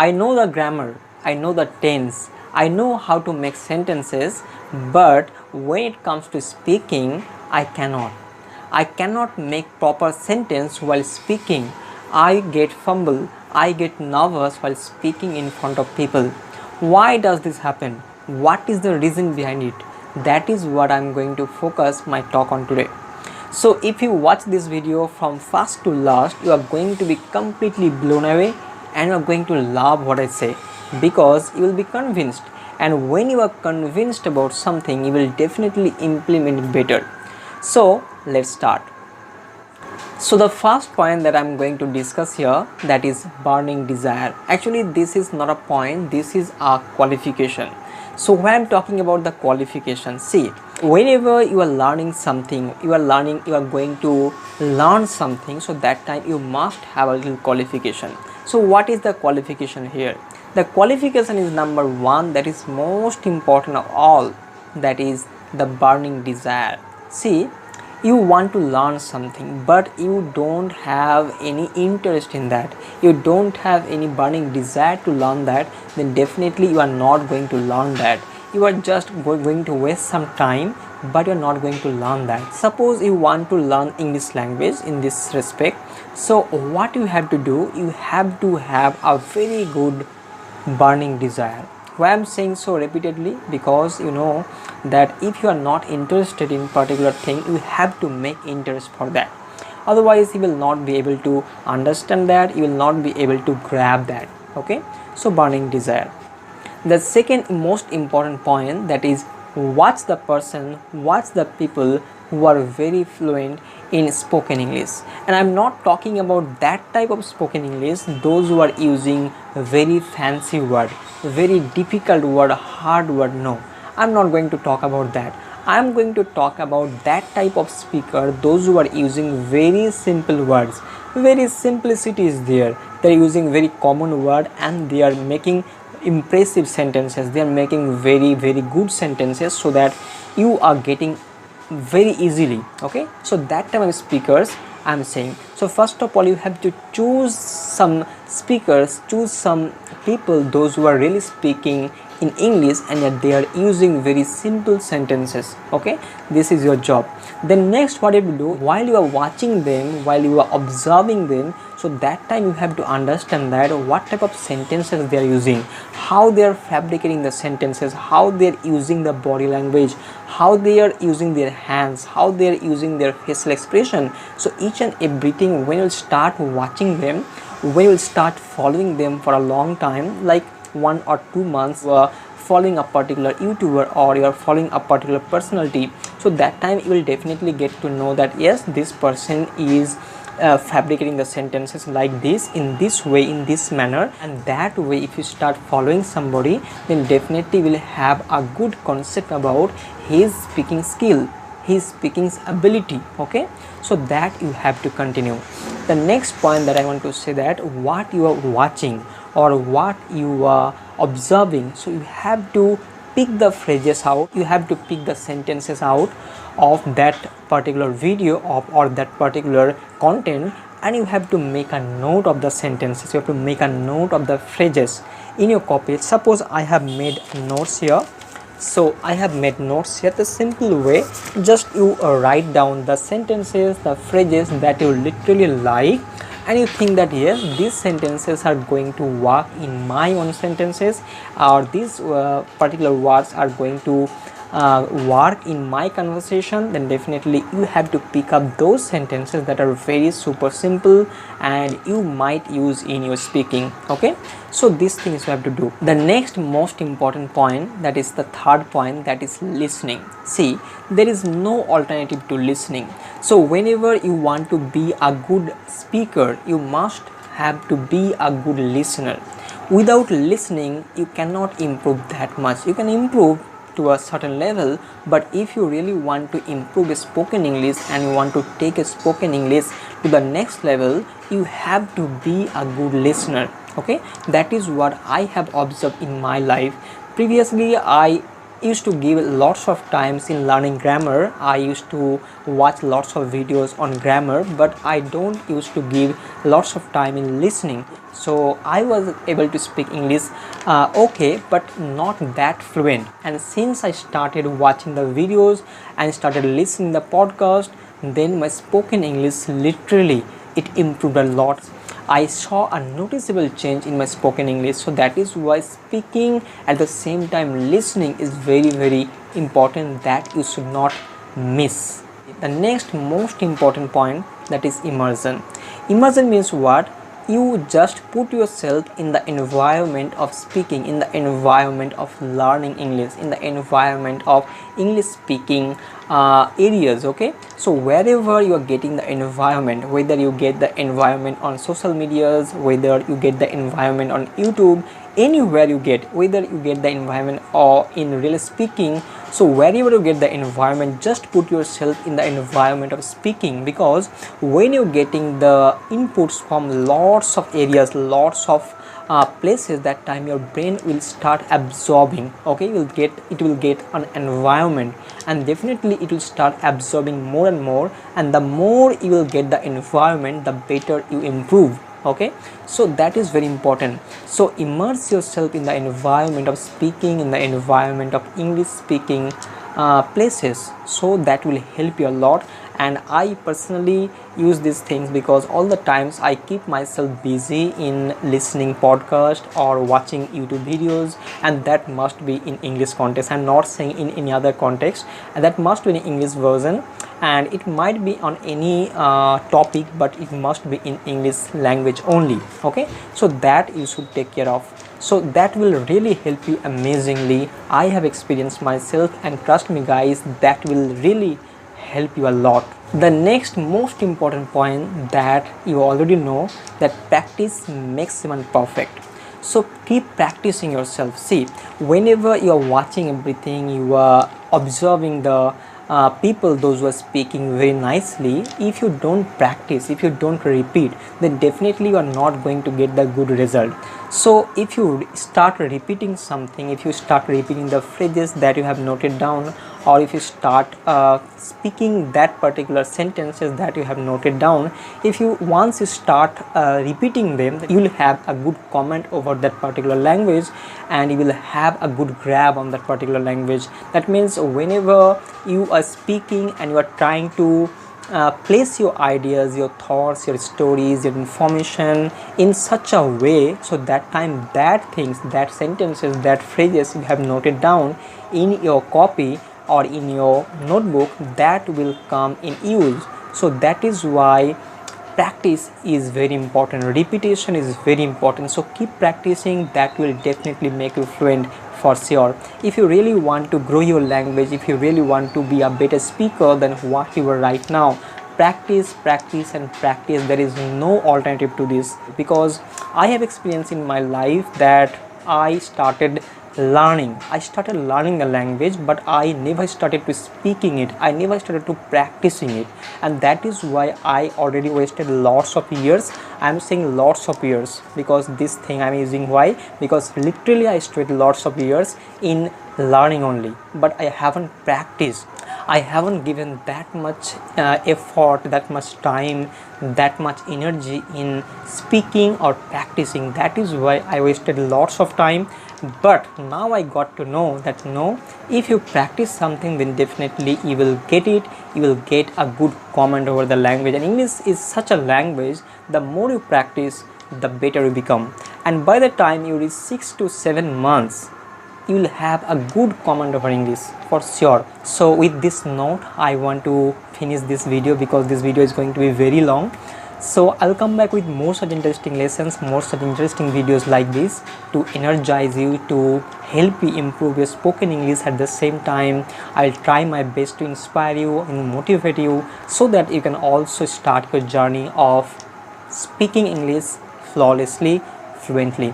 I know the grammar, I know the tense, I know how to make sentences, but when it comes to speaking, I cannot. I cannot make proper sentence while speaking. I get fumble, I get nervous while speaking in front of people. Why does this happen? What is the reason behind it? That is what I am going to focus my talk on today. So if you watch this video from first to last, you are going to be completely blown away and you are going to love what I say, because you will be convinced, and when you are convinced about something, you will definitely implement it better. So let's start. So the first point that I'm going to discuss here, that is burning desire. Actually this is not a point, this is a qualification. So when I'm talking about the qualification, see, whenever you are learning something, you are going to learn something, so that time you must have a little qualification. So what is the qualification here? The qualification is number one, that is most important of all, that is the burning desire. See, you want to learn something but you don't have any interest in that, you don't have any burning desire to learn that, then definitely you are not going to learn that. You are just going to waste some time, but you are not going to learn that. Suppose you want to learn English language in this respect, so what you have to do, you have to have a very good burning desire. Why I'm saying so repeatedly? Because you know that if you are not interested in particular thing, you have to make interest for that. Otherwise you will not be able to understand that, you will not be able to grab that. Okay, so burning desire. The second most important point, that is watch the person, watch the people who are very fluent in spoken English. And I'm not talking about that type of spoken English, those who are using very fancy word, very difficult word, hard word. No, I'm not going to talk about that. I'm going to talk about that type of speaker, those who are using very simple words, very simplicity is there, they're using very common word and they are making impressive sentences, they are making very good sentences, so that you are getting very easily. Okay, so that type of speakers I'm saying. So first of all, you have to choose some speakers, choose some people, those who are really speaking in English and yet they are using very simple sentences. Okay, this is your job. Then next, what you have to do, while you are watching them, while you are observing them, so that time you have to understand that what type of sentences they are using, how they are fabricating the sentences, how they are using the body language, how they are using their hands, how they are using their facial expression. So each and everything, when you start watching them, when you start following them for a long time, like 1 or 2 months, following a particular YouTuber or you are following a particular personality, so that time you will definitely get to know that yes, this person is fabricating the sentences like this, in this way, in this manner, and that way. If you start following somebody, then definitely will have a good concept about his speaking skill, his speaking ability. Okay, so that you have to continue. The next point that I want to say, that what you are watching or what you are observing, so you have to pick the phrases out, you have to pick the sentences out of that particular video or that particular content, and you have to make a note of the sentences, you have to make a note of the phrases in your copy. Suppose I have made notes here, so I have made notes here. The simple way, just you write down the sentences, the phrases that you literally like, and you think that yes, these sentences are going to work in my own sentences, or these particular words are going to work in my conversation, then definitely you have to pick up those sentences that are very super simple and you might use in your speaking. Okay, so these things you have to do. The next most important point, that is the third point, that is listening. See, there is no alternative to listening. So whenever you want to be a good speaker, you must have to be a good listener. Without listening, you cannot improve that much. You can improve to a certain level, but if you really want to improve spoken English and you want to take a spoken English to the next level, you have to be a good listener. Okay, that is what I have observed in my life. Previously I used to give lots of times in learning grammar. I used to watch lots of videos on grammar, but I don't used to give lots of time in listening. So I was able to speak English okay, but not that fluent. And since I started watching the videos and started listening the podcast, then my spoken English literally it improved a lot. I saw a noticeable change in my spoken English. So that is why speaking at the same time listening is very important, that you should not miss. The next most important point, that is immersion. Immersion means what? You just put yourself in the environment of speaking, in the environment of learning English, in the environment of English speaking areas. Okay, so wherever you are getting the environment, whether you get the environment on social medias, whether you get the environment on YouTube, anywhere you get, whether you get the environment or in real speaking, so wherever you get the environment, just put yourself in the environment of speaking, because when you're getting the inputs from lots of areas, lots of places, that time your brain will start absorbing. Okay, it will get an environment, and definitely it will start absorbing more and more, and the more you will get the environment, the better you improve. Okay, so that is very important. So immerse yourself in the environment of speaking, in the environment of English speaking places, so that will help you a lot. And I personally use these things because all the times I keep myself busy in listening podcast or watching YouTube videos, and that must be in English context. I'm not saying in any other context, and that must be in English version, and it might be on any topic, but it must be in English language only. Okay, so that you should take care of. So that will really help you amazingly. I have experienced myself, and trust me guys, that will really help you a lot. The next most important point that you already know, that practice makes man perfect. So keep practicing yourself. See, whenever you are watching everything, you are observing the people, those who are speaking very nicely, if you don't practice, if you don't repeat, then definitely you are not going to get the good result. So if you start repeating something, if you start repeating the phrases that you have noted down, or if you start speaking that particular sentences that you have noted down, if you once you start repeating them, you will have a good comment over that particular language, and you will have a good grab on that particular language. That means whenever you are speaking and you are trying to place your ideas, your thoughts, your stories, your information in such a way, so that time that things, that sentences, that phrases you have noted down in your copy or in your notebook, that will come in use. So that is why practice is very important, repetition is very important. So keep practicing, that will definitely make you fluent for sure. If you really want to grow your language, if you really want to be a better speaker than what you are right now, practice and practice. There is no alternative to this, because I have experience in my life that I started learning the language, but I never started to speaking it, I never started to practicing it, and that is why I already wasted lots of years. I'm saying lots of years because this thing I'm using, why? Because literally I wasted lots of years in learning only, but I haven't practiced, I haven't given that much effort, that much time, that much energy in speaking or practicing. That is why I wasted lots of time. But now I got to know that no, if you practice something, then definitely you will get it, you will get a good comment over the language. And English is such a language, the more you practice, the better you become, and by the time you reach 6 to 7 months, you will have a good comment over English for sure. So with this note, I want to finish this video because this video is going to be very long. So I'll come back with more such interesting lessons, more such interesting videos like this to energize you, to help you improve your spoken English. At the same time, I'll try my best to inspire you and motivate you so that you can also start your journey of speaking English flawlessly, fluently.